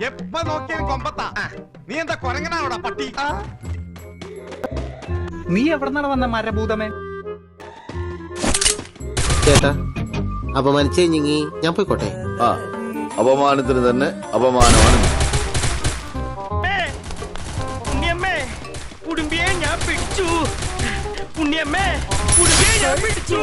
എപ്പ നോക്കിയാലും കൊമ്പത്താ. നീ എന്താ കൊരങ്ങനാണോടാ പട്ടി? നീ എവിടെന്നാണ് വന്ന മരഭൂതമേ? ചേട്ടാ അപമാനിച്ചു കഴിഞ്ഞെങ്കി ഞാൻ പോയിക്കോട്ടെ. അപമാനത്തിന് തന്നെ അപമാനമാണ്. കുടുംബിയെ ഞാൻ പിടിച്ചു. ഉണ്ണിയമ്മേ കുടുംബിയെ ഞാൻ പിടിച്ചു.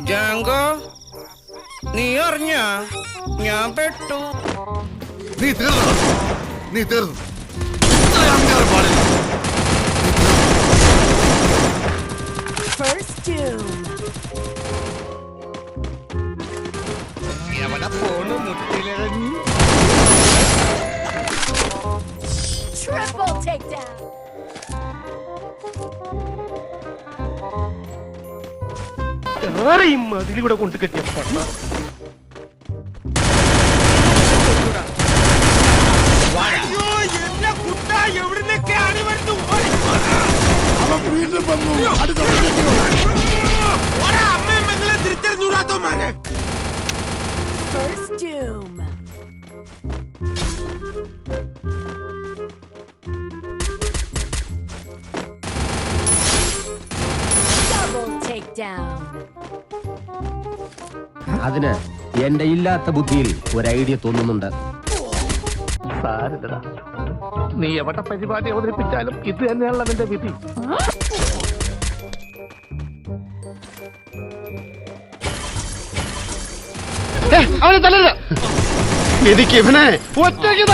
ജാങ്കോ നീ അറിഞ്ഞ ഞാൻ പെട്ടു. നീ തീർന്നു. എവിടെ പോണു മുത്തിലിറങ്ങി? Triple takedown. അതിലൂടെ കൊണ്ട് കെട്ടിയ പട്ട First doom. Double takedown. അതിന് എന്റെ ഇല്ലാത്ത ബുദ്ധിയിൽ ഒരു ഐഡിയ തോന്നുന്നുണ്ട്. സാരില്ലടാ, നീ എവിടെ പരിപാടി അവതരിപ്പിച്ചാലും ഇത് തന്നെയാണല്ലോ നിന്റെ വിധി. അവനെ തല്ലരുത്. എനിക്ക് ഇവനെ ഒറ്റയ്ക്ക്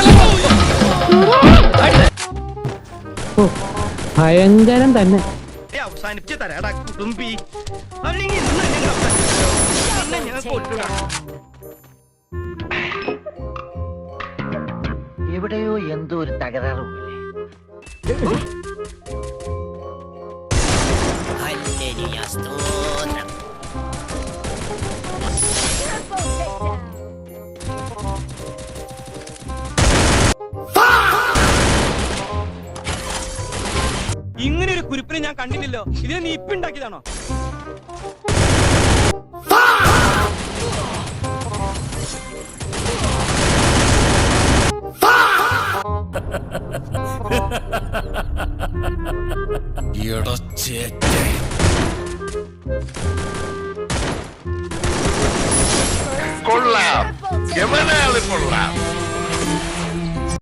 ഭയങ്കരം തന്നെ. അവസാനിപ്പിച്ച് തരാടാ കുടുംബി. അല്ലെങ്കിൽ ഞാൻ കൊല്ലുക. എവിടെയോ എന്തോ ഒരു തകരാറ് പോലെ. Triple takedown. ഇങ്ങനെ ഒരു കുരിപ്പിനെ ഞാൻ കണ്ടില്ലല്ലോ. ഇതിനെ നീ ഇപ്പൊ ഉണ്ടാക്കിയതാണോ? കൊള്ളാം, എവനാള് കൊള്ളാം.